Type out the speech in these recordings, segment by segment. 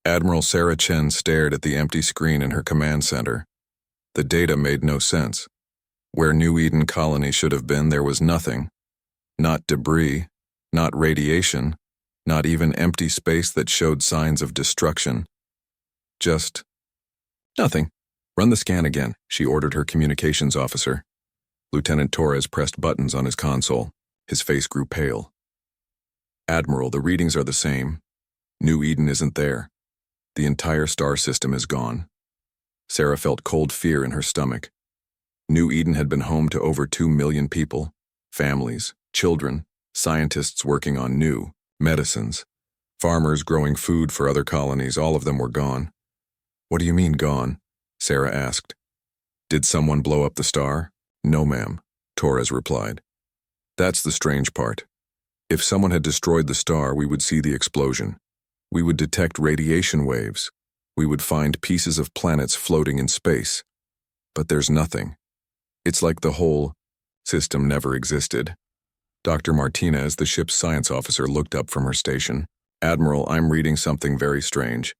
Admiral Sarah Chen stared at the empty screen in her command center. The data made no sense. Where New Eden Colony should have been, there was nothing. Not debris, not radiation, not even empty space that showed signs of destruction. Just nothing. Run the scan again, she ordered her communications officer. Lieutenant Torres pressed buttons on his console. His face grew pale. Admiral, the readings are the same. New Eden isn't there. The entire star system is gone. Sarah felt cold fear in her stomach. New Eden had been home to over 2 million people, families, children, scientists working on new medicines, farmers growing food for other colonies. All of them were gone. What do you mean gone? Sarah asked. Did someone blow up the star? No, ma'am, Torres replied. That's the strange part. If someone had destroyed the star, we would see the explosion. We would detect radiation waves. We would find pieces of planets floating in space. But there's nothing. It's like the whole system never existed. Dr. Martinez, the ship's science officer, looked up from her station. Admiral, I'm reading something very strange.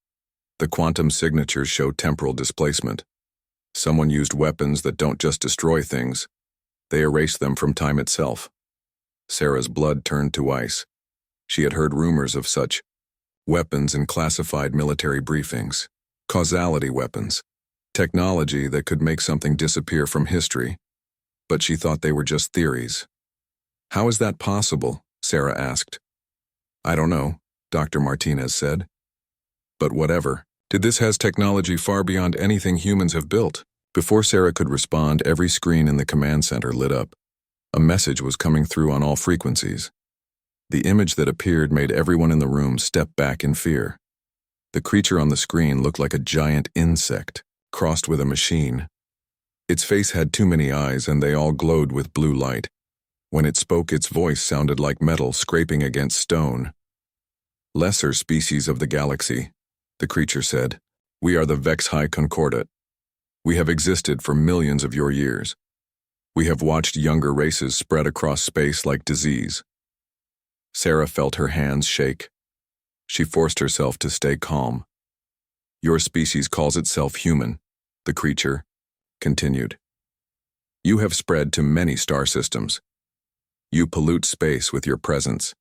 The quantum signatures show temporal displacement. Someone used weapons that don't just destroy things. They erase them from time itself. Sarah's blood turned to ice. She had heard rumors of such weapons in classified military briefings. Causality weapons. Technology that could make something disappear from history. But she thought they were just theories. How is that possible? Sarah asked. I don't know, Dr. Martinez said. But whatever. This has technology far beyond anything humans have built. Before Sarah could respond, every screen in the command center lit up. A message was coming through on all frequencies. The image that appeared made everyone in the room step back in fear. The creature on the screen looked like a giant insect, crossed with a machine. Its face had too many eyes, and they all glowed with blue light. When it spoke, its voice sounded like metal scraping against stone. Lesser species of the galaxy, the creature said. We are the HFY Concordate. We have existed for millions of your years. We have watched younger races spread across space like disease. Sarah felt her hands shake. She forced herself to stay calm. Your species calls itself human, the creature continued. You have spread to many star systems. You pollute space with your presence.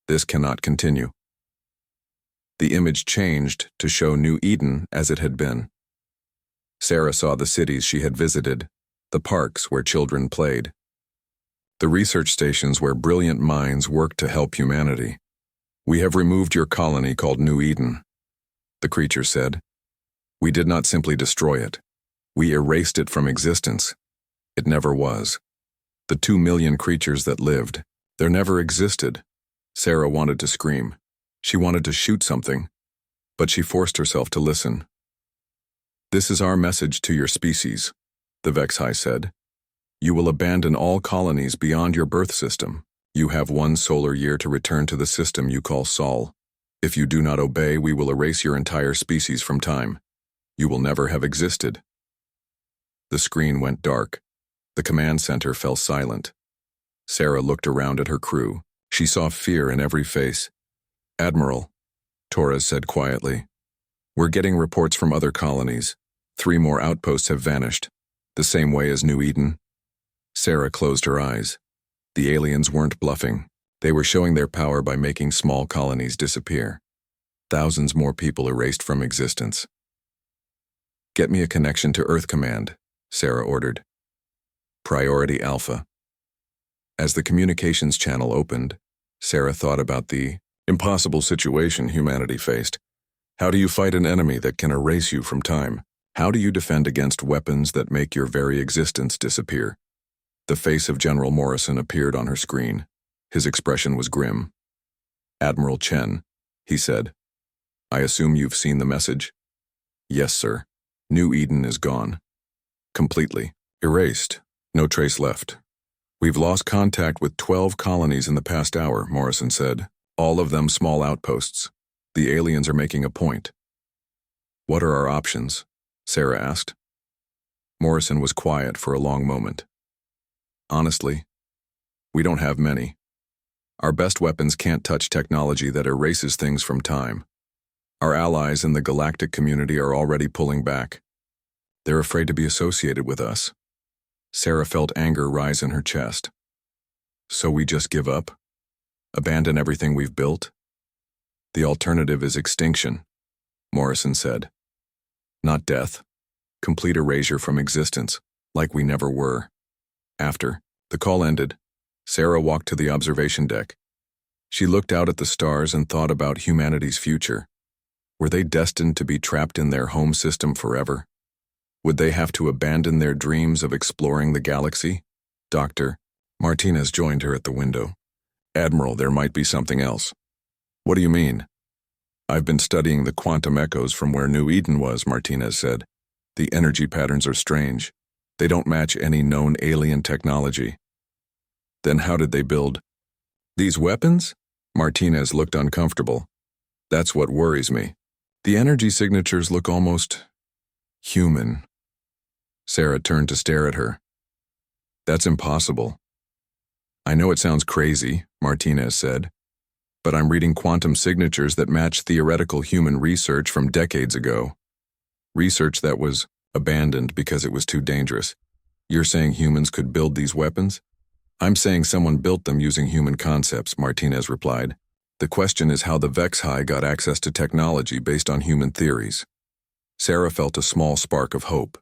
This cannot continue. The image changed to show New Eden as it had been. Sarah saw the cities she had visited, the parks where children played, the research stations where brilliant minds worked to help humanity. We have removed your colony called New Eden, the creature said. We did not simply destroy it. We erased it from existence. It never was. The 2 million creatures that lived, there never existed. Sarah wanted to scream. She wanted to shoot something, but she forced herself to listen. This is our message to your species, the HFY said. You will abandon all colonies beyond your birth system. You have 1 solar year to return to the system you call Sol. If you do not obey, we will erase your entire species from time. You will never have existed. The screen went dark. The command center fell silent. Sarah looked around at her crew. She saw fear in every face. Admiral, Torres said quietly. We're getting reports from other colonies. 3 more outposts have vanished, the same way as New Eden. Sarah closed her eyes. The aliens weren't bluffing. They were showing their power by making small colonies disappear. Thousands more people erased from existence. Get me a connection to Earth Command, Sarah ordered. Priority Alpha. As the communications channel opened, Sarah thought about the impossible situation humanity faced. How do you fight an enemy that can erase you from time? How do you defend against weapons that make your very existence disappear? The face of General Morrison appeared on her screen. His expression was grim. Admiral Chen, he said. I assume you've seen the message? Yes, sir. New Eden is gone. Completely. Erased. No trace left. We've lost contact with 12 colonies in the past hour, Morrison said. All of them small outposts. The aliens are making a point. What are our options? Sarah asked. Morrison was quiet for a long moment. Honestly, we don't have many. Our best weapons can't touch technology that erases things from time. Our allies in the galactic community are already pulling back. They're afraid to be associated with us. Sarah felt anger rise in her chest. So we just give up? Abandon everything we've built? The alternative is extinction, Morrison said. Not death. Complete erasure from existence, like we never were. After the call ended, Sarah walked to the observation deck. She looked out at the stars and thought about humanity's future. Were they destined to be trapped in their home system forever? Would they have to abandon their dreams of exploring the galaxy? Dr. Martinez joined her at the window. Admiral, there might be something else. What do you mean? I've been studying the quantum echoes from where New Eden was, Martinez said. The energy patterns are strange. They don't match any known alien technology. Then how did they build these weapons? Martinez looked uncomfortable. That's what worries me. The energy signatures look almost human. Sarah turned to stare at her. That's impossible. I know it sounds crazy, Martinez said, but I'm reading quantum signatures that match theoretical human research from decades ago. Research that was abandoned because it was too dangerous. You're saying humans could build these weapons? I'm saying someone built them using human concepts, Martinez replied. The question is how the Vex-High got access to technology based on human theories. Sarah felt a small spark of hope.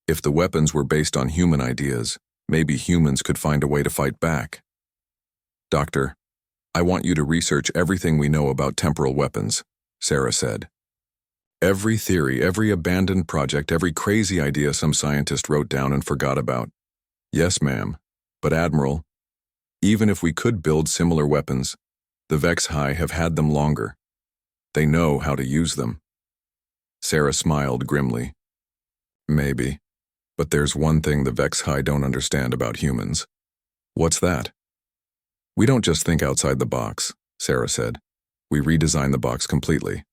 If the weapons were based on human ideas, maybe humans could find a way to fight back. Doctor, I want you to research everything we know about temporal weapons, Sarah said. Every theory, every abandoned project, every crazy idea some scientist wrote down and forgot about. Yes, ma'am. But Admiral, even if we could build similar weapons, the Vex-High have had them longer. They know how to use them. Sarah smiled grimly. Maybe. But there's one thing the Vex-High don't understand about humans. What's that? We don't just think outside the box, Sarah said. We redesign the box completely.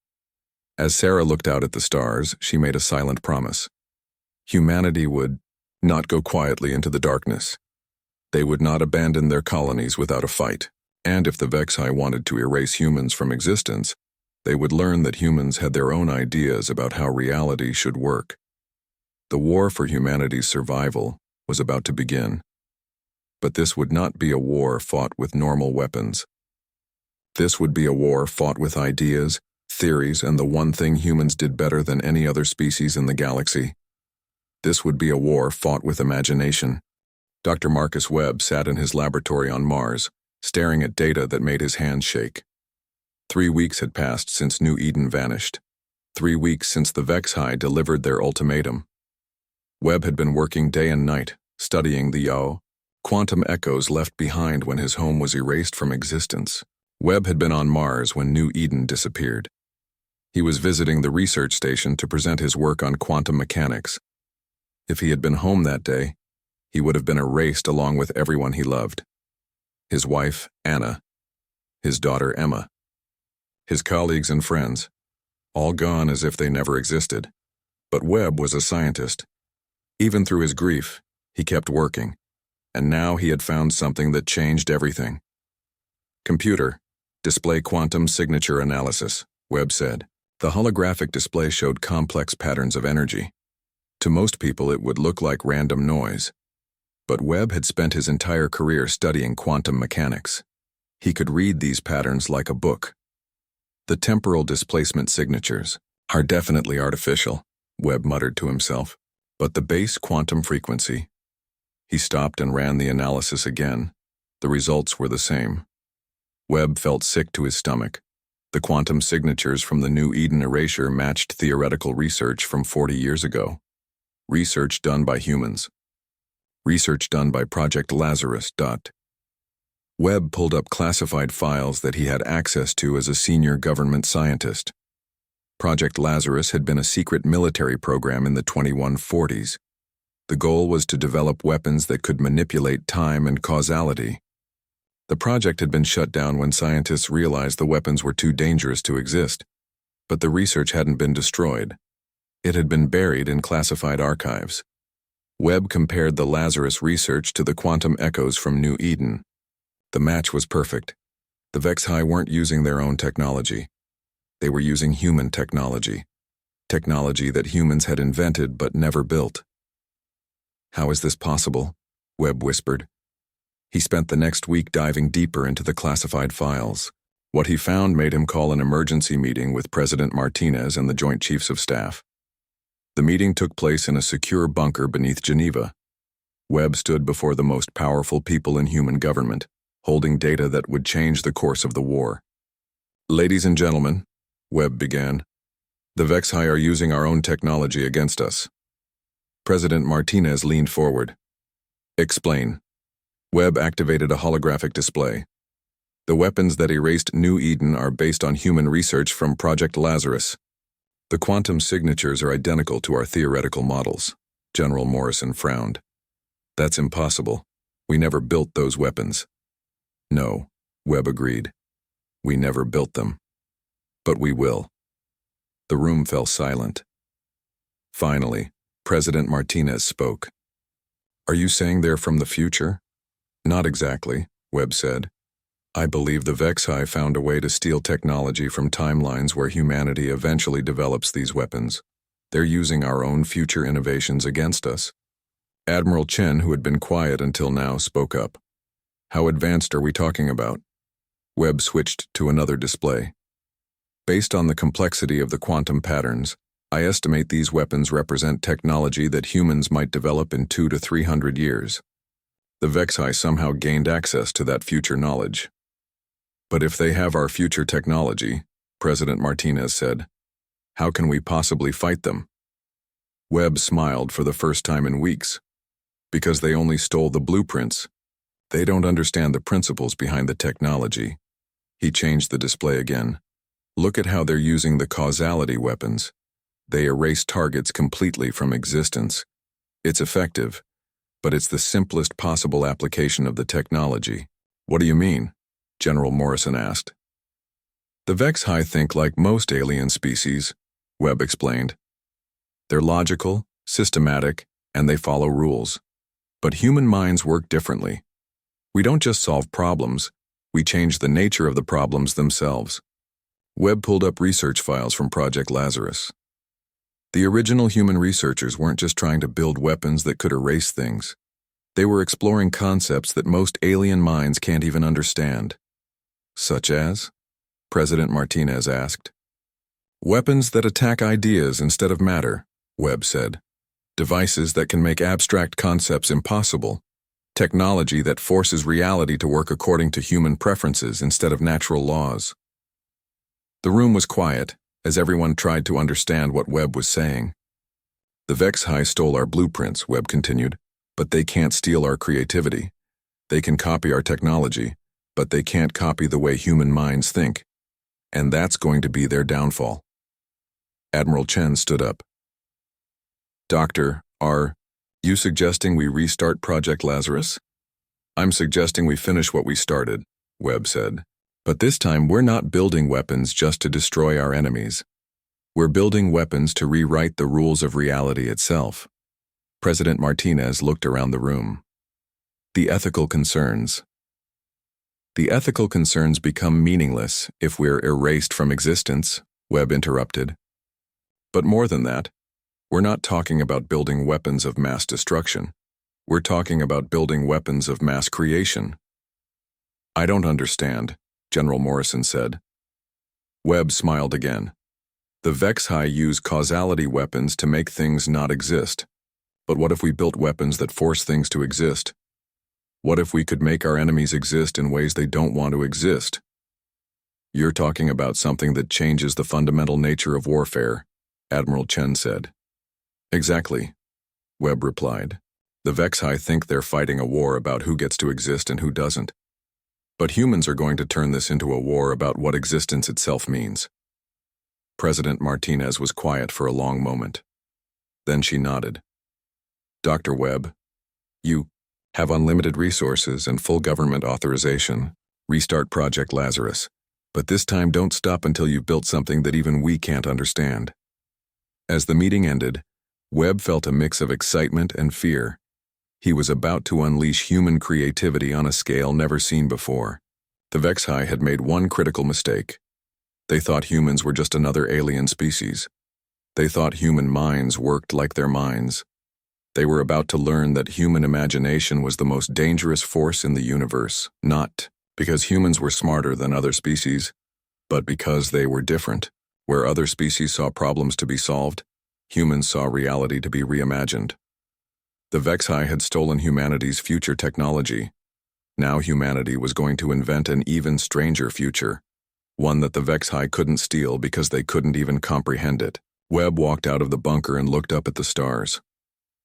As Sarah looked out at the stars, she made a silent promise. Humanity would not go quietly into the darkness. They would not abandon their colonies without a fight. And if the Vex-High wanted to erase humans from existence, they would learn that humans had their own ideas about how reality should work. The war for humanity's survival was about to begin. But this would not be a war fought with normal weapons. This would be a war fought with ideas, theories, and the one thing humans did better than any other species in the galaxy. This would be a war fought with imagination. Dr. Marcus Webb sat in his laboratory on Mars, staring at data that made his hands shake. 3 weeks had passed since New Eden vanished. 3 weeks since the Vex-High delivered their ultimatum. Webb had been working day and night, studying the quantum echoes left behind when his home was erased from existence. Webb had been on Mars when New Eden disappeared. He was visiting the research station to present his work on quantum mechanics. If he had been home that day, he would have been erased along with everyone he loved. His wife, Anna. His daughter, Emma. His colleagues and friends. All gone as if they never existed. But Webb was a scientist. Even through his grief, he kept working. And now he had found something that changed everything. Computer, display quantum signature analysis, Webb said. The holographic display showed complex patterns of energy. To most people, it would look like random noise. But Webb had spent his entire career studying quantum mechanics. He could read these patterns like a book. The temporal displacement signatures are definitely artificial, Webb muttered to himself. But the base quantum frequency. He stopped and ran the analysis again. The results were the same. Webb felt sick to his stomach. The quantum signatures from the New Eden erasure matched theoretical research from 40 years ago. Research done by humans. Research done by Project Lazarus. Webb pulled up classified files that he had access to as a senior government scientist. Project Lazarus had been a secret military program in the 2140s. The goal was to develop weapons that could manipulate time and causality. The project had been shut down when scientists realized the weapons were too dangerous to exist, but the research hadn't been destroyed. It had been buried in classified archives. Webb compared the Lazarus research to the quantum echoes from New Eden. The match was perfect. The Vex-High weren't using their own technology. They were using human technology. Technology that humans had invented but never built. "How is this possible?" Webb whispered. He spent the next week diving deeper into the classified files. What he found made him call an emergency meeting with President Martinez and the Joint Chiefs of Staff. The meeting took place in a secure bunker beneath Geneva. Webb stood before the most powerful people in human government, holding data that would change the course of the war. "Ladies and gentlemen," Webb began, "the Vexhi are using our own technology against us." President Martinez leaned forward. "Explain." Webb activated a holographic display. "The weapons that erased New Eden are based on human research from Project Lazarus. The quantum signatures are identical to our theoretical models." General Morrison frowned. "That's impossible. We never built those weapons." "No," Webb agreed. "We never built them. But we will." The room fell silent. Finally, President Martinez spoke. "Are you saying they're from the future?" "Not exactly," Webb said. "I believe the Vexhi found a way to steal technology from timelines where humanity eventually develops these weapons. They're using our own future innovations against us." Admiral Chen, who had been quiet until now, spoke up. "How advanced are we talking about?" Webb switched to another display. "Based on the complexity of the quantum patterns, I estimate these weapons represent technology that humans might develop in 200 to 300 years. The Vexhi somehow gained access to that future knowledge." "But if they have our future technology," President Martinez said, "how can we possibly fight them?" Webb smiled for the first time in weeks. "Because they only stole the blueprints. They don't understand the principles behind the technology." He changed the display again. "Look at how they're using the causality weapons. They erase targets completely from existence. It's effective, but it's the simplest possible application of the technology." "What do you mean?" General Morrison asked. "The Vexhi think like most alien species," Webb explained. "They're logical, systematic, and they follow rules. But human minds work differently. We don't just solve problems, we change the nature of the problems themselves." Webb pulled up research files from Project Lazarus. The original human researchers weren't just trying to build weapons that could erase things. They were exploring concepts that most alien minds can't even understand. "Such as?" President Martinez asked. "Weapons that attack ideas instead of matter," Webb said. "Devices that can make abstract concepts impossible. Technology that forces reality to work according to human preferences instead of natural laws." The room was quiet, as everyone tried to understand what Webb was saying. "The Vexhi stole our blueprints," Webb continued, "but they can't steal our creativity. They can copy our technology, but they can't copy the way human minds think. And that's going to be their downfall." Admiral Chen stood up. "Doctor, are you suggesting we restart Project Lazarus?" "I'm suggesting we finish what we started," Webb said. "But this time we're not building weapons just to destroy our enemies. We're building weapons to rewrite the rules of reality itself." President Martinez looked around the room. "The ethical concerns." "The ethical concerns become meaningless if we're erased from existence," Webb interrupted. "But more than that, we're not talking about building weapons of mass destruction. We're talking about building weapons of mass creation." "I don't understand," General Morrison said. Webb smiled again. "The Vexhi use causality weapons to make things not exist. But what if we built weapons that force things to exist? What if we could make our enemies exist in ways they don't want to exist?" "You're talking about something that changes the fundamental nature of warfare," Admiral Chen said. "Exactly," Webb replied. "The Vexhi think they're fighting a war about who gets to exist and who doesn't. But humans are going to turn this into a war about what existence itself means." President Martinez was quiet for a long moment. Then she nodded. "Dr. Webb, you have unlimited resources and full government authorization. Restart Project Lazarus. But this time don't stop until you've built something that even we can't understand." As the meeting ended, Webb felt a mix of excitement and fear. He was about to unleash human creativity on a scale never seen before. The Vexhi had made one critical mistake. They thought humans were just another alien species. They thought human minds worked like their minds. They were about to learn that human imagination was the most dangerous force in the universe, not because humans were smarter than other species, but because they were different. Where other species saw problems to be solved, humans saw reality to be reimagined. The Vexhi had stolen humanity's future technology. Now humanity was going to invent an even stranger future, one that the Vexhi couldn't steal because they couldn't even comprehend it. Webb walked out of the bunker and looked up at the stars.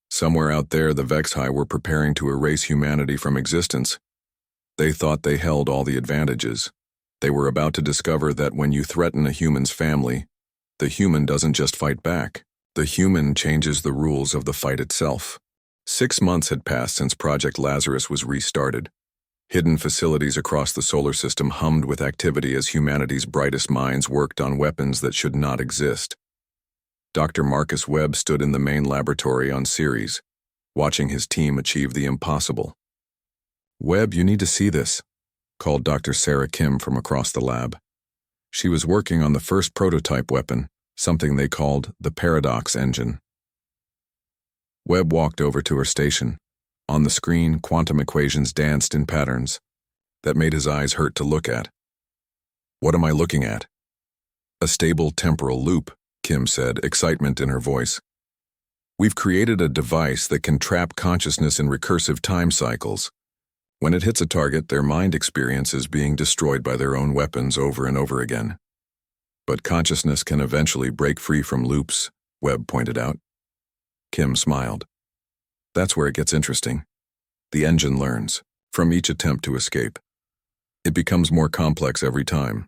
Somewhere out there, the Vexhi were preparing to erase humanity from existence. They thought they held all the advantages. They were about to discover that when you threaten a human's family, the human doesn't just fight back. The human changes the rules of the fight itself. 6 months had passed since Project Lazarus was restarted. Hidden facilities across the solar system hummed with activity as humanity's brightest minds worked on weapons that should not exist. Dr. Marcus Webb stood in the main laboratory on Ceres, watching his team achieve the impossible. "Webb, you need to see this," called Dr. Sarah Kim from across the lab. She was working on the first prototype weapon, something they called the Paradox Engine. Webb walked over to her station. On the screen, quantum equations danced in patterns that made his eyes hurt to look at. "What am I looking at?" "A stable temporal loop," Kim said, excitement in her voice. "We've created a device that can trap consciousness in recursive time cycles. When it hits a target, their mind experiences being destroyed by their own weapons over and over again. But consciousness can eventually break free from loops," Webb pointed out. Kim smiled. "That's where it gets interesting. The engine learns from each attempt to escape. It becomes more complex every time.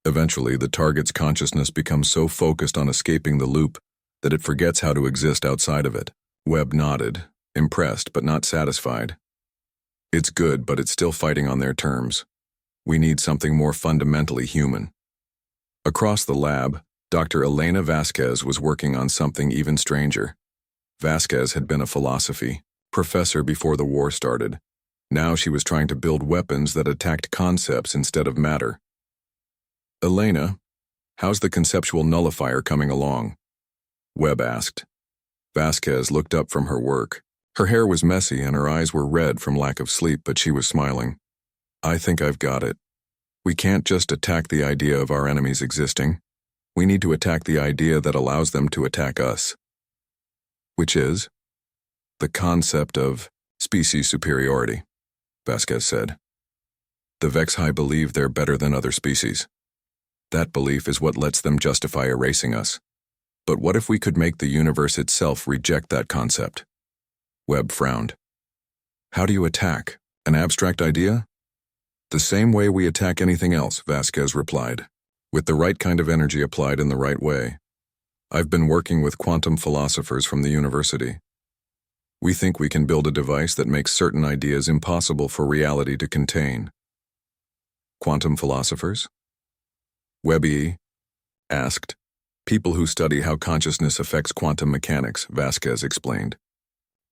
Eventually, the target's consciousness becomes so focused on escaping the loop that it forgets how to exist outside of it." Webb nodded, impressed but not satisfied. "It's good, but it's still fighting on their terms. We need something more fundamentally human." Across the lab, Dr. Elena Vasquez was working on something even stranger. Vasquez had been a philosophy professor before the war started. Now she was trying to build weapons that attacked concepts instead of matter. "Elena, how's the conceptual nullifier coming along?" Webb asked. Vasquez looked up from her work. Her hair was messy and her eyes were red from lack of sleep, but she was smiling. "I think I've got it. We can't just attack the idea of our enemies existing. We need to attack the idea that allows them to attack us." "Which is?" "The concept of species superiority," Vasquez said. "The Vexhi believe they're better than other species. That belief is what lets them justify erasing us. But what if we could make the universe itself reject that concept?" Webb frowned. "How do you attack? An abstract idea?" "The same way we attack anything else," Vasquez replied, "with the right kind of energy applied in the right way. I've been working with quantum philosophers from the university. We think we can build a device that makes certain ideas impossible for reality to contain." "Quantum philosophers?" Webby asked. "People who study how consciousness affects quantum mechanics," Vasquez explained.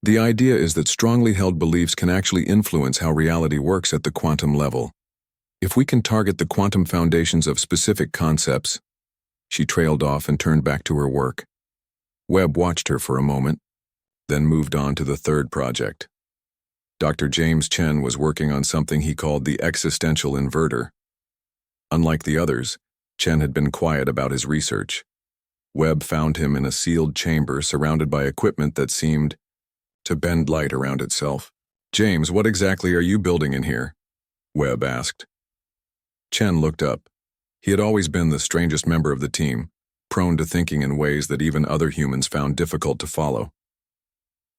"The idea is that strongly held beliefs can actually influence how reality works at the quantum level. If we can target the quantum foundations of specific concepts—" She trailed off and turned back to her work. Webb watched her for a moment, then moved on to the third project. Dr. James Chen was working on something he called the existential inverter. Unlike the others, Chen had been quiet about his research. Webb found him in a sealed chamber surrounded by equipment that seemed to bend light around itself. "James, what exactly are you building in here?" Webb asked. Chen looked up. He had always been the strangest member of the team, prone to thinking in ways that even other humans found difficult to follow.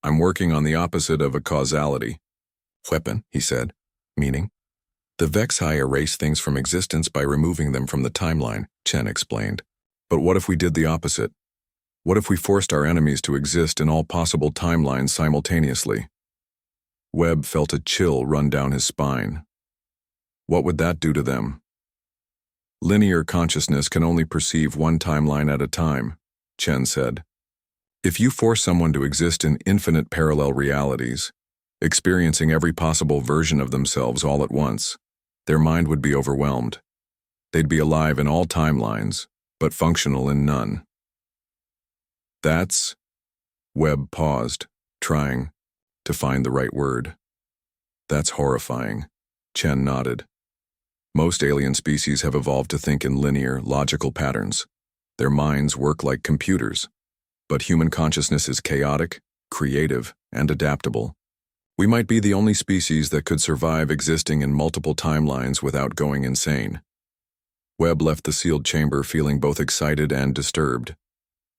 "I'm working on the opposite of a causality." "Weapon," he said. "Meaning?" "The Vexhi erase things from existence by removing them from the timeline," Chen explained. "But what if we did the opposite? What if we forced our enemies to exist in all possible timelines simultaneously?" Webb felt a chill run down his spine. What would that do to them? "Linear consciousness can only perceive one timeline at a time," Chen said. "If you force someone to exist in infinite parallel realities, experiencing every possible version of themselves all at once, their mind would be overwhelmed. They'd be alive in all timelines, but functional in none. That's... Webb paused, trying to find the right word. That's horrifying. Chen nodded. Most alien species have evolved to think in linear, logical patterns. Their minds work like computers. But human consciousness is chaotic, creative, and adaptable. We might be the only species that could survive existing in multiple timelines without going insane. Webb left the sealed chamber feeling both excited and disturbed.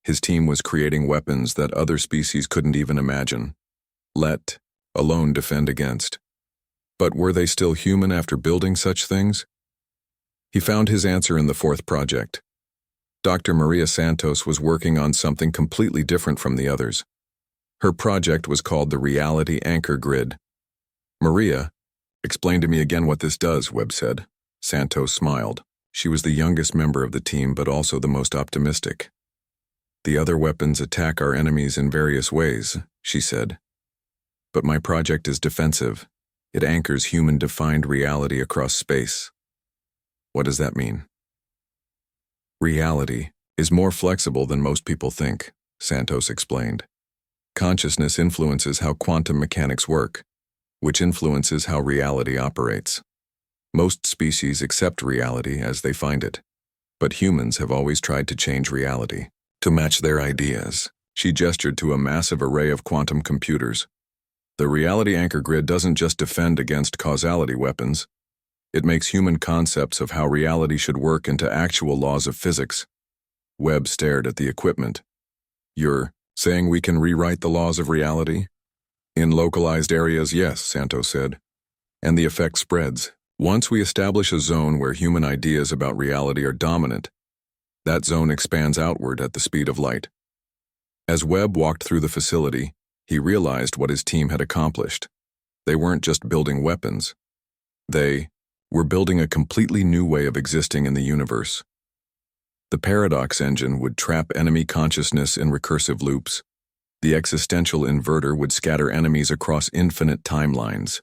His team was creating weapons that other species couldn't even imagine, let alone defend against. But were they still human after building such things? He found his answer in the fourth project. Dr. Maria Santos was working on something completely different from the others. Her project was called the Reality Anchor Grid. Maria, explain to me again what this does, Webb said. Santos smiled. She was the youngest member of the team, but also the most optimistic. The other weapons attack our enemies in various ways, she said. But my project is defensive. It anchors human-defined reality across space. What does that mean? Reality is more flexible than most people think, Santos explained. Consciousness influences how quantum mechanics work, which influences how reality operates. Most species accept reality as they find it, but humans have always tried to change reality, to match their ideas. She gestured to a massive array of quantum computers. The Reality Anchor Grid doesn't just defend against causality weapons. It makes human concepts of how reality should work into actual laws of physics. Webb stared at the equipment. You're saying we can rewrite the laws of reality? In localized areas, yes, Santos said. And the effect spreads. Once we establish a zone where human ideas about reality are dominant, that zone expands outward at the speed of light. As Webb walked through the facility, he realized what his team had accomplished. They weren't just building weapons. They were building a completely new way of existing in the universe. The paradox engine would trap enemy consciousness in recursive loops. The existential inverter would scatter enemies across infinite timelines.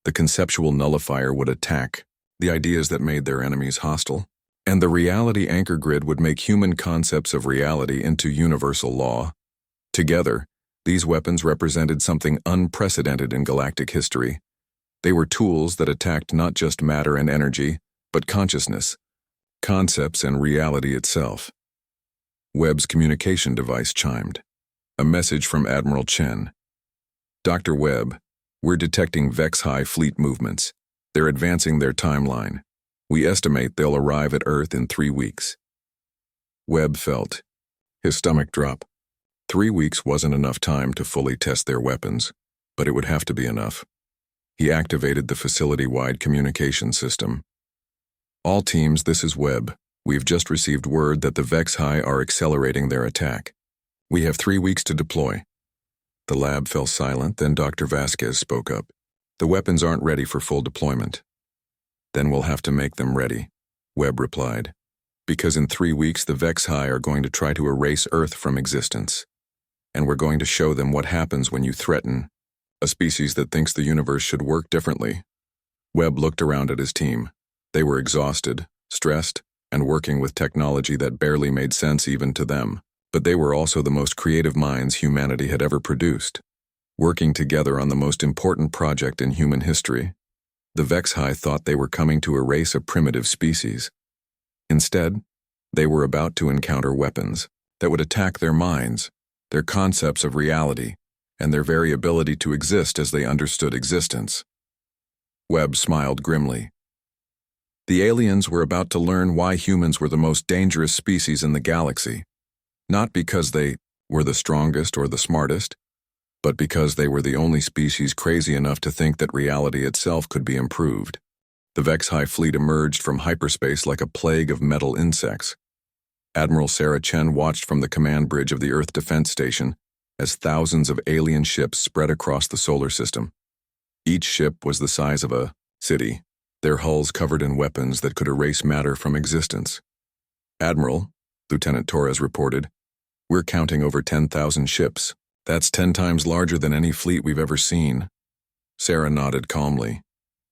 The conceptual nullifier would attack the ideas that made their enemies hostile. And the Reality Anchor Grid would make human concepts of reality into universal law. Together, these weapons represented something unprecedented in galactic history. They were tools that attacked not just matter and energy, but consciousness, concepts, and reality itself. Webb's communication device chimed. A message from Admiral Chen. Dr. Webb, we're detecting Vex-High fleet movements. They're advancing their timeline. We estimate they'll arrive at Earth in 3 weeks. Webb felt his stomach drop. 3 weeks wasn't enough time to fully test their weapons, but it would have to be enough. He activated the facility-wide communication system. All teams, this is Webb. We've just received word that the Vex-High are accelerating their attack. We have 3 weeks to deploy. The lab fell silent, then Dr. Vasquez spoke up. The weapons aren't ready for full deployment. Then we'll have to make them ready, Webb replied. Because in 3 weeks the Vex-High are going to try to erase Earth from existence. And we're going to show them what happens when you threaten a species that thinks the universe should work differently. Webb looked around at his team. They were exhausted, stressed, and working with technology that barely made sense even to them. But they were also the most creative minds humanity had ever produced, working together on the most important project in human history. The Vex-High thought they were coming to erase a primitive species. Instead, they were about to encounter weapons that would attack their minds, their concepts of reality, and their very ability to exist as they understood existence. Webb smiled grimly. The aliens were about to learn why humans were the most dangerous species in the galaxy, not because they were the strongest or the smartest, but because they were the only species crazy enough to think that reality itself could be improved. The Vex-High fleet emerged from hyperspace like a plague of metal insects. Admiral Sarah Chen watched from the command bridge of the Earth Defense Station as thousands of alien ships spread across the solar system. Each ship was the size of a city, their hulls covered in weapons that could erase matter from existence. Admiral, Lieutenant Torres reported, we're counting over 10,000 ships. That's 10 times larger than any fleet we've ever seen. Sarah nodded calmly.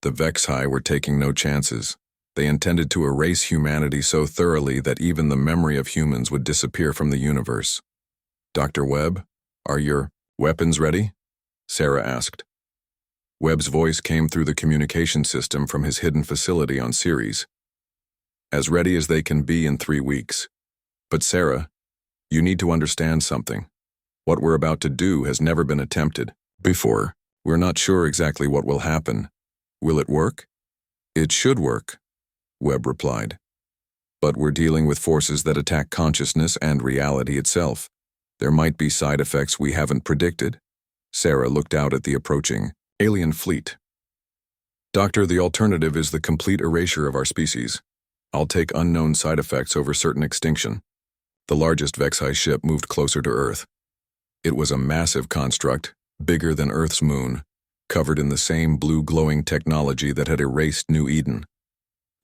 The Vex-High were taking no chances. They intended to erase humanity so thoroughly that even the memory of humans would disappear from the universe. "Dr. Webb, are your weapons ready?" Sarah asked. Webb's voice came through the communication system from his hidden facility on Ceres. "As ready as they can be in 3 weeks. But Sarah, you need to understand something. What we're about to do has never been attempted before. We're not sure exactly what will happen. Will it work?" "It should work," Webb replied. "But we're dealing with forces that attack consciousness and reality itself. There might be side effects we haven't predicted." Sarah looked out at the approaching alien fleet. "Doctor, the alternative is the complete erasure of our species. I'll take unknown side effects over certain extinction." The largest Vexi ship moved closer to Earth. It was a massive construct, bigger than Earth's moon, covered in the same blue glowing technology that had erased New Eden.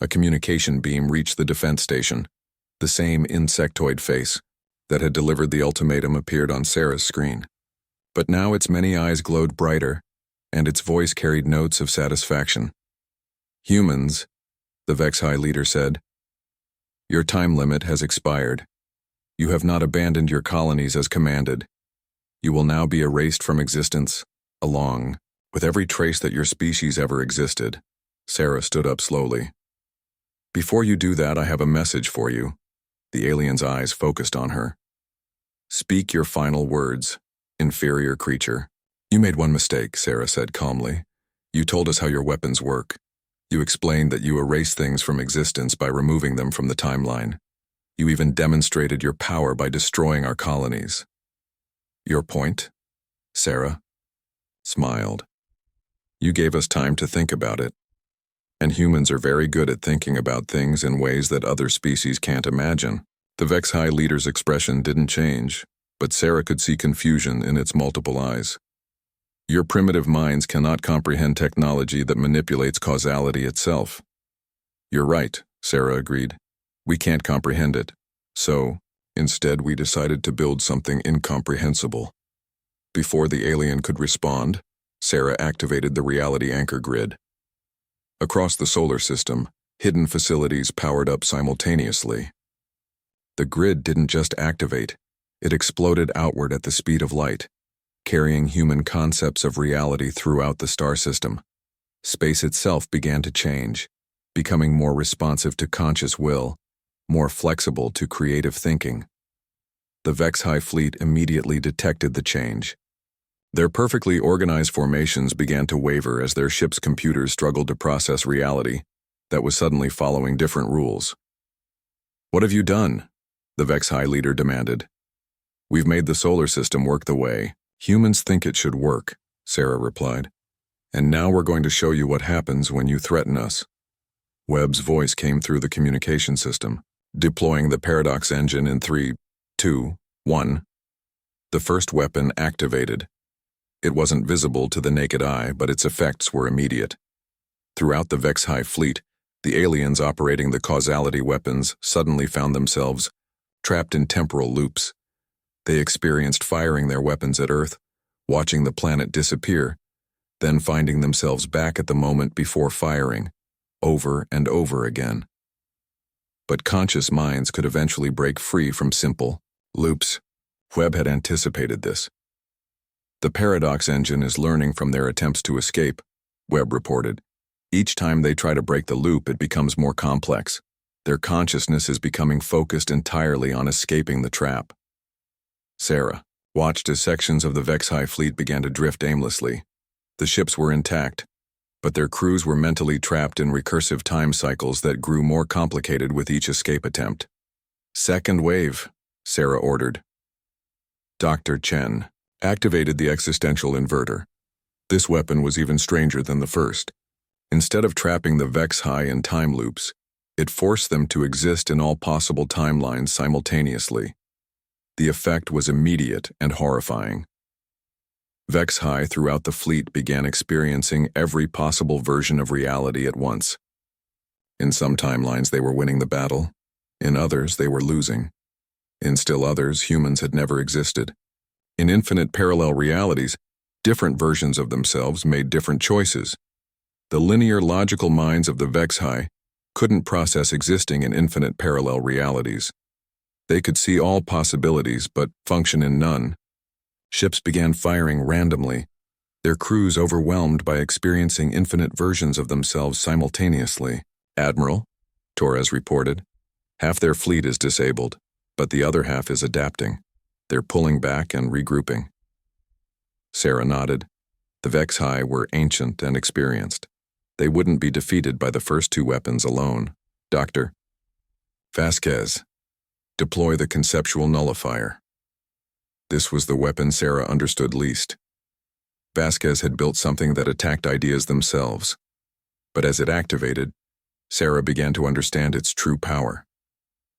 A communication beam reached the defense station. The same insectoid face that had delivered the ultimatum appeared on Sarah's screen. But now its many eyes glowed brighter, and its voice carried notes of satisfaction. "Humans," the Vexi leader said, "your time limit has expired. You have not abandoned your colonies as commanded. You will now be erased from existence, along with every trace that your species ever existed." Sarah stood up slowly. "Before you do that, I have a message for you." The alien's eyes focused on her. "Speak your final words, inferior creature." "You made one mistake," Sarah said calmly. "You told us how your weapons work. You explained that you erase things from existence by removing them from the timeline. You even demonstrated your power by destroying our colonies." "Your point?" Sarah smiled. "You gave us time to think about it. And humans are very good at thinking about things in ways that other species can't imagine." The Vexi leader's expression didn't change, but Sarah could see confusion in its multiple eyes. "Your primitive minds cannot comprehend technology that manipulates causality itself." "You're right," Sarah agreed. "We can't comprehend it. So, instead we decided to build something incomprehensible." Before the alien could respond, Sarah activated the reality anchor grid. Across the solar system, hidden facilities powered up simultaneously. The grid didn't just activate, it exploded outward at the speed of light, carrying human concepts of reality throughout the star system. Space itself began to change, becoming more responsive to conscious will, more flexible to creative thinking. The Vexi fleet immediately detected the change. Their perfectly organized formations began to waver as their ship's computers struggled to process reality that was suddenly following different rules. "What have you done?" the Vexi leader demanded. "We've made the solar system work the way humans think it should work," Sarah replied. "And now we're going to show you what happens when you threaten us." Webb's voice came through the communication system, deploying the paradox engine in 3, 2, 1. The first weapon activated. It wasn't visible to the naked eye, but its effects were immediate. Throughout the Vexi fleet, the aliens operating the causality weapons suddenly found themselves trapped in temporal loops. They experienced firing their weapons at Earth, watching the planet disappear, then finding themselves back at the moment before firing, over and over again. But conscious minds could eventually break free from simple loops. Webb had anticipated this. "The paradox engine is learning from their attempts to escape," Webb reported. "Each time they try to break the loop, it becomes more complex. Their consciousness is becoming focused entirely on escaping the trap." Sarah watched as sections of the Vexi fleet began to drift aimlessly. The ships were intact, but their crews were mentally trapped in recursive time cycles that grew more complicated with each escape attempt. "Second wave," Sarah ordered. Dr. Chen activated the existential inverter. This weapon was even stranger than the first. Instead of trapping the Vexi in time loops, it forced them to exist in all possible timelines simultaneously. The effect was immediate and horrifying. Vexi throughout the fleet began experiencing every possible version of reality at once. In some timelines they were winning the battle, in others they were losing. In still others, humans had never existed. In infinite parallel realities, different versions of themselves made different choices. The linear logical minds of the Vexi couldn't process existing in infinite parallel realities. They could see all possibilities but function in none. Ships began firing randomly, their crews overwhelmed by experiencing infinite versions of themselves simultaneously. "Admiral," Torres reported, "half their fleet is disabled, but the other half is adapting. They're pulling back and regrouping." Sarah nodded. The Vexhai were ancient and experienced. They wouldn't be defeated by the first two weapons alone. "Dr. Vasquez, deploy the conceptual nullifier." This was the weapon Sarah understood least. Vasquez had built something that attacked ideas themselves. But as it activated, Sarah began to understand its true power.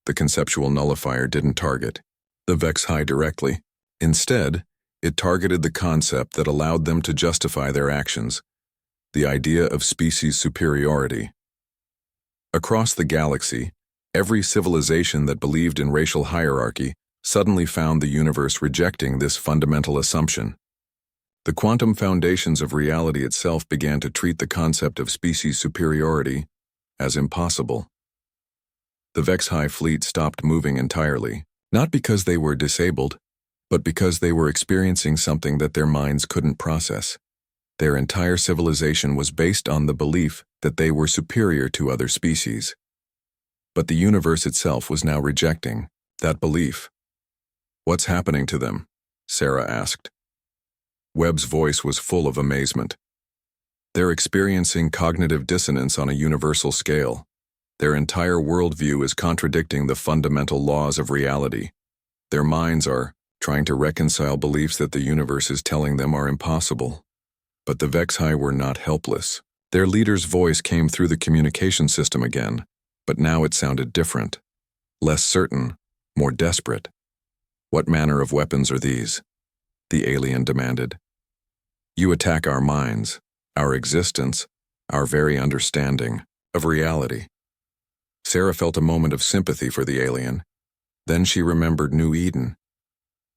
The conceptual nullifier didn't target the Vexhai directly. Instead, it targeted the concept that allowed them to justify their actions, the idea of species superiority. Across the galaxy, every civilization that believed in racial hierarchy suddenly found the universe rejecting this fundamental assumption. The quantum foundations of reality itself began to treat the concept of species superiority as impossible. The Vexhai fleet stopped moving entirely, not because they were disabled, but because they were experiencing something that their minds couldn't process. Their entire civilization was based on the belief that they were superior to other species. But the universe itself was now rejecting that belief. "What's happening to them?" Sarah asked. Webb's voice was full of amazement. "They're experiencing cognitive dissonance on a universal scale. Their entire worldview is contradicting the fundamental laws of reality. Their minds are trying to reconcile beliefs that the universe is telling them are impossible." But the Vexhai were not helpless. Their leader's voice came through the communication system again, but now it sounded different, less certain, more desperate. "What manner of weapons are these?" the alien demanded. "You attack our minds, our existence, our very understanding of reality." Sarah felt a moment of sympathy for the alien. Then she remembered New Eden,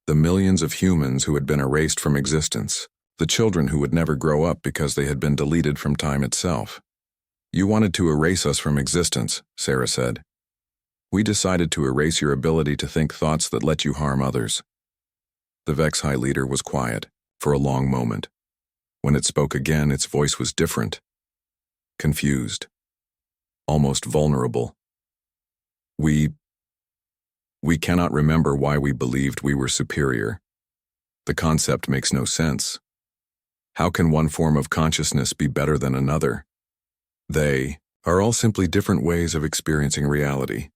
the millions of humans who had been erased from existence, the children who would never grow up because they had been deleted from time itself. "You wanted to erase us from existence," Sarah said. "We decided to erase your ability to think thoughts that let you harm others." The Vexhai leader was quiet for a long moment. When it spoke again, its voice was different, confused, almost vulnerable. We cannot remember why we believed we were superior. The concept makes no sense. How can one form of consciousness be better than another? They are all simply different ways of experiencing reality."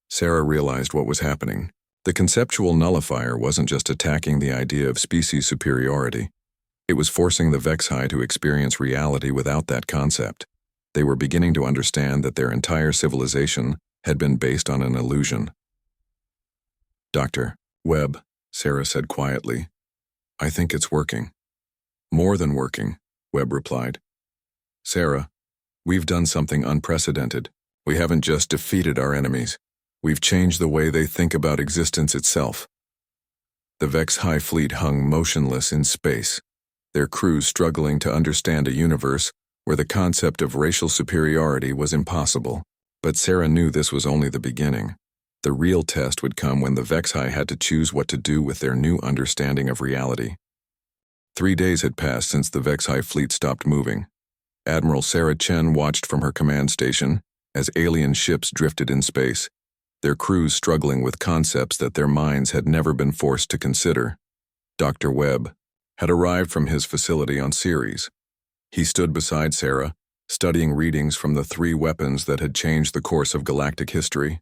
Sarah realized what was happening. The conceptual nullifier wasn't just attacking the idea of species superiority. It was forcing the Vexhai to experience reality without that concept. They were beginning to understand that their entire civilization had been based on an illusion. "Dr. Webb," Sarah said quietly, "I think it's working." "More than working," Webb replied. "Sarah, we've done something unprecedented. We haven't just defeated our enemies. We've changed the way they think about existence itself." The Vexhai fleet hung motionless in space, their crews struggling to understand a universe where the concept of racial superiority was impossible. But Sarah knew this was only the beginning. The real test would come when the Vexhai had to choose what to do with their new understanding of reality. 3 days had passed since the Vexhai fleet stopped moving. Admiral Sarah Chen watched from her command station as alien ships drifted in space, their crews struggling with concepts that their minds had never been forced to consider. Dr. Webb had arrived from his facility on Ceres. He stood beside Sarah, studying readings from the 3 weapons that had changed the course of galactic history.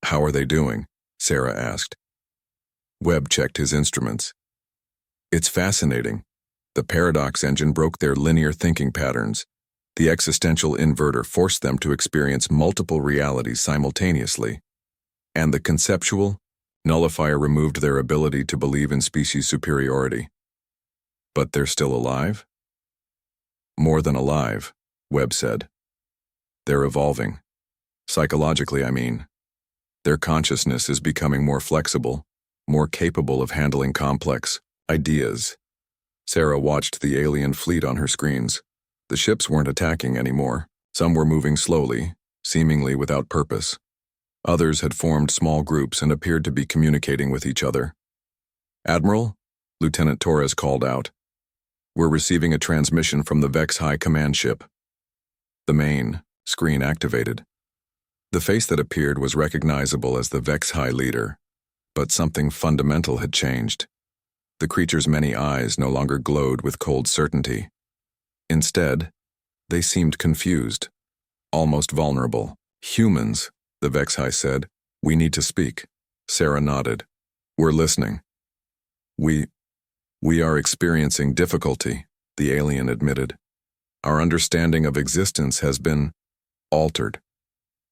"How are they doing?" Sarah asked. Webb checked his instruments. "It's fascinating. The paradox engine broke their linear thinking patterns. The existential inverter forced them to experience multiple realities simultaneously. And the conceptual nullifier removed their ability to believe in species superiority." "But they're still alive?" "More than alive," Webb said. "They're evolving. Psychologically, I mean. Their consciousness is becoming more flexible, more capable of handling complex ideas." Sarah watched the alien fleet on her screens. The ships weren't attacking anymore. Some were moving slowly, seemingly without purpose. Others had formed small groups and appeared to be communicating with each other. "Admiral," Lieutenant Torres called out, "we're receiving a transmission from the Vex High command ship." The main screen activated. The face that appeared was recognizable as the Vex High leader, but something fundamental had changed. The creature's many eyes no longer glowed with cold certainty. Instead, they seemed confused, almost vulnerable. "Humans," the Vex High said. "We need to speak." Sarah nodded. "We're listening." We are experiencing difficulty," the alien admitted. "Our understanding of existence has been altered.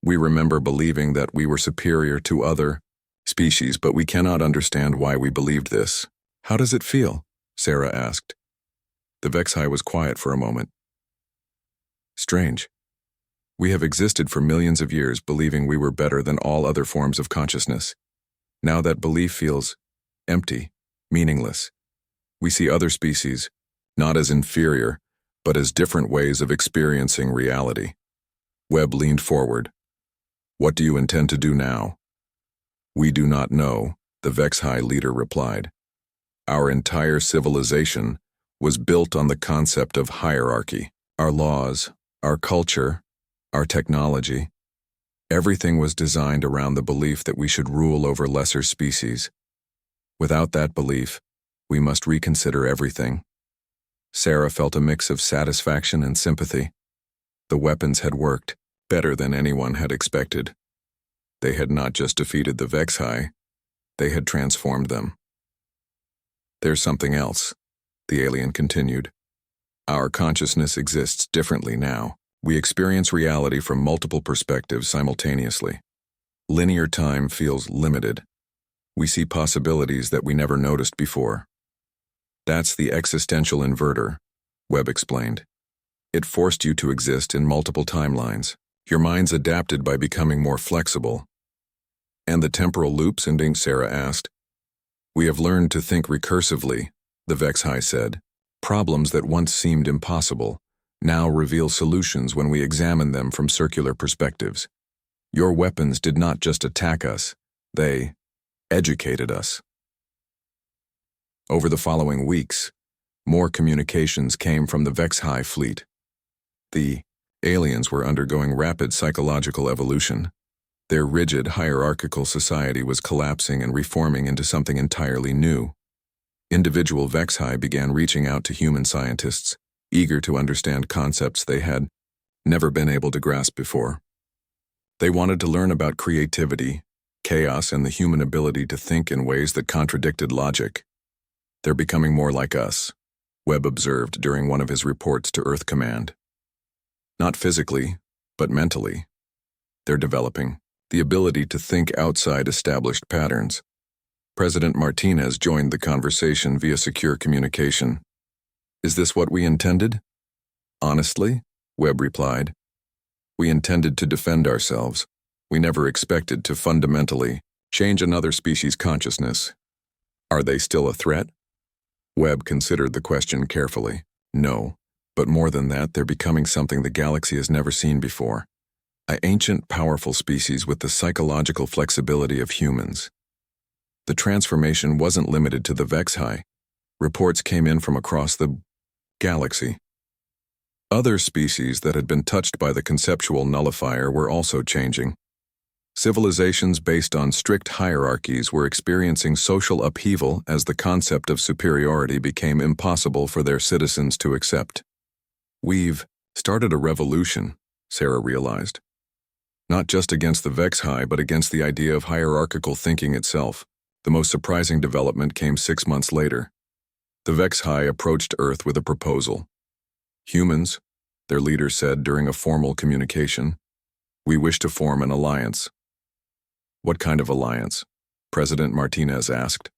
We remember believing that we were superior to other species, but we cannot understand why we believed this." "How does it feel?" Sarah asked. The Vex High was quiet for a moment. "Strange. We have existed for millions of years believing we were better than all other forms of consciousness. Now that belief feels empty, meaningless. We see other species, not as inferior, but as different ways of experiencing reality." Webb leaned forward. "What do you intend to do now?" "We do not know," the Vex High leader replied. "Our entire civilization was built on the concept of hierarchy. Our laws, our culture, our technology, everything was designed around the belief that we should rule over lesser species. Without that belief, we must reconsider everything." Sarah felt a mix of satisfaction and sympathy. The weapons had worked better than anyone had expected. They had not just defeated the Vex High, they had transformed them. "There's something else," the alien continued. "Our consciousness exists differently now. We experience reality from multiple perspectives simultaneously. Linear time feels limited. We see possibilities that we never noticed before. That's the existential inverter," Webb explained. "It forced you to exist in multiple timelines. Your mind's adapted by becoming more flexible." "And the temporal loops?" Sarah asked. "We have learned to think recursively," the Vex High said. "Problems that once seemed impossible now reveal solutions when we examine them from circular perspectives. Your weapons did not just attack us, they educated us." Over the following weeks, more communications came from the Vex High fleet. The aliens were undergoing rapid psychological evolution. Their rigid, hierarchical society was collapsing and reforming into something entirely new. Individual Vex High began reaching out to human scientists, eager to understand concepts they had never been able to grasp before. They wanted to learn about creativity, chaos, and the human ability to think in ways that contradicted logic. "They're becoming more like us," Webb observed during one of his reports to Earth Command. "Not physically, but mentally. They're developing the ability to think outside established patterns." President Martinez joined the conversation via secure communication. "Is this what we intended?" "Honestly," Webb replied, "we intended to defend ourselves. We never expected to fundamentally change another species' consciousness." "Are they still a threat?" Webb considered the question carefully. "No, but more than that, they're becoming something the galaxy has never seen before. An ancient, powerful species with the psychological flexibility of humans." The transformation wasn't limited to the Vex High. Reports came in from across the galaxy. Other species that had been touched by the conceptual nullifier were also changing. Civilizations based on strict hierarchies were experiencing social upheaval as the concept of superiority became impossible for their citizens to accept. "We've started a revolution," Sarah realized. "Not just against the Vex High, but against the idea of hierarchical thinking itself." The most surprising development came 6 months later. The Vex High approached Earth with a proposal. "Humans," their leader said during a formal communication, "we wish to form an alliance." "What kind of alliance?" President Martinez asked.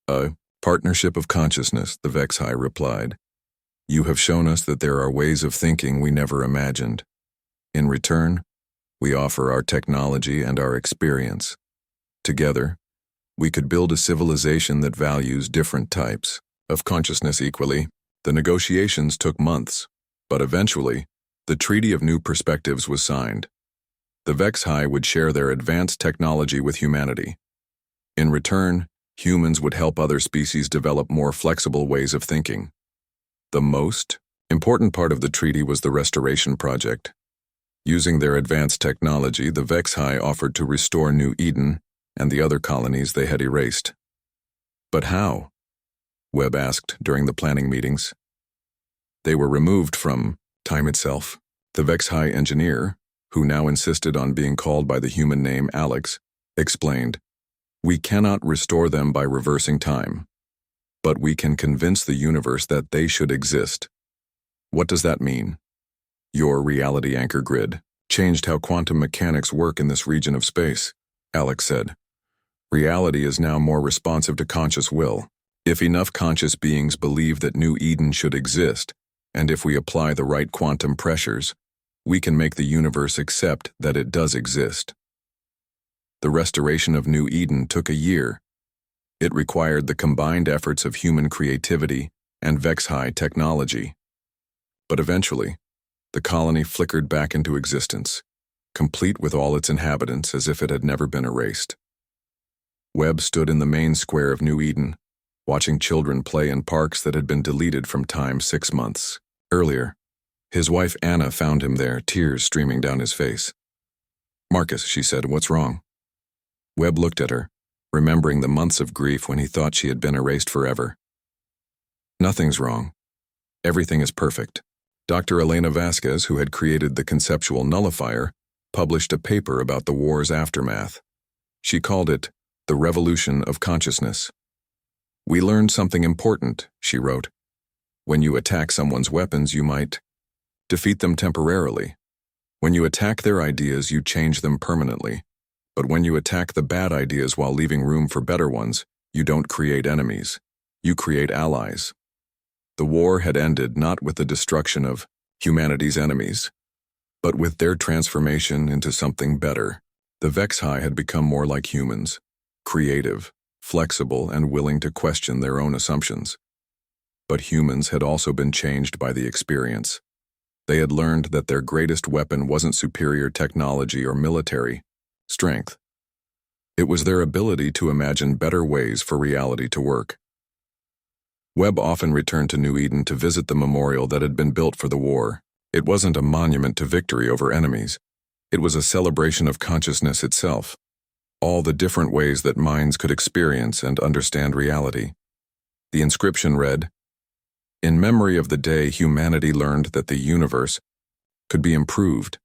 "A partnership of consciousness," the Vex High replied. "You have shown us that there are ways of thinking we never imagined. In return, we offer our technology and our experience. Together, we could build a civilization that values different types of consciousness equally." The negotiations took months, but eventually, the Treaty of New Perspectives was signed. The HFY would share their advanced technology with humanity. In return, humans would help other species develop more flexible ways of thinking. The most important part of the treaty was the restoration project. Using their advanced technology, the HFY offered to restore New Eden and the other colonies they had erased. But how? Webb asked during the planning meetings. They were removed from time itself. The HFY engineer, who now insisted on being called by the human name Alex, explained, "We cannot restore them by reversing time, but we can convince the universe that they should exist." What does that mean? Your reality anchor grid changed how quantum mechanics work in this region of space, Alex said. Reality is now more responsive to conscious will. If enough conscious beings believe that New Eden should exist, and if we apply the right quantum pressures, we can make the universe accept that it does exist. The restoration of New Eden took a year. It required the combined efforts of human creativity and HFY technology. But eventually, the colony flickered back into existence, complete with all its inhabitants as if it had never been erased. Webb stood in the main square of New Eden, watching children play in parks that had been deleted from time 6 months earlier. His wife Anna found him there, tears streaming down his face. "Marcus," she said, "what's wrong?" Webb looked at her, remembering the months of grief when he thought she had been erased forever. "Nothing's wrong. Everything is perfect." Dr. Elena Vasquez, who had created the conceptual nullifier, published a paper about the war's aftermath. She called it The Revolution of Consciousness. "We learned something important," she wrote. "When you attack someone's weapons, you might defeat them temporarily. When you attack their ideas, you change them permanently. But when you attack the bad ideas while leaving room for better ones, you don't create enemies. You create allies." The war had ended not with the destruction of humanity's enemies, but with their transformation into something better. The HFY had become more like humans, creative, flexible, and willing to question their own assumptions. But humans had also been changed by the experience. They had learned that their greatest weapon wasn't superior technology or military strength. It was their ability to imagine better ways for reality to work. Webb often returned to New Eden to visit the memorial that had been built for the war. It wasn't a monument to victory over enemies. It was a celebration of consciousness itself, all the different ways that minds could experience and understand reality. The inscription read, "In memory of the day humanity learned that the universe could be improved,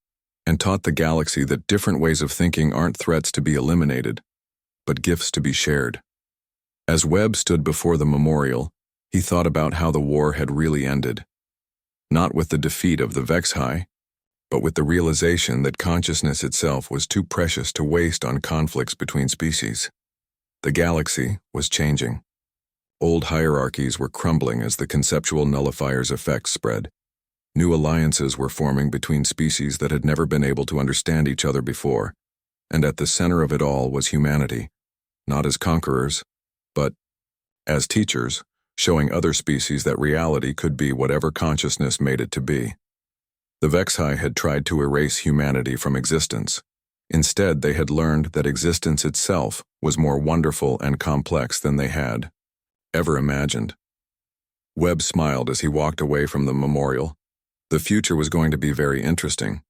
and taught the galaxy that different ways of thinking aren't threats to be eliminated, but gifts to be shared." As Webb stood before the memorial, he thought about how the war had really ended. Not with the defeat of the HFY, but with the realization that consciousness itself was too precious to waste on conflicts between species. The galaxy was changing. Old hierarchies were crumbling as the conceptual nullifier's effects spread. New alliances were forming between species that had never been able to understand each other before, and at the center of it all was humanity, not as conquerors, but as teachers, showing other species that reality could be whatever consciousness made it to be. The HFY had tried to erase humanity from existence. Instead, they had learned that existence itself was more wonderful and complex than they had ever imagined. Webb smiled as he walked away from the memorial. The future was going to be very interesting.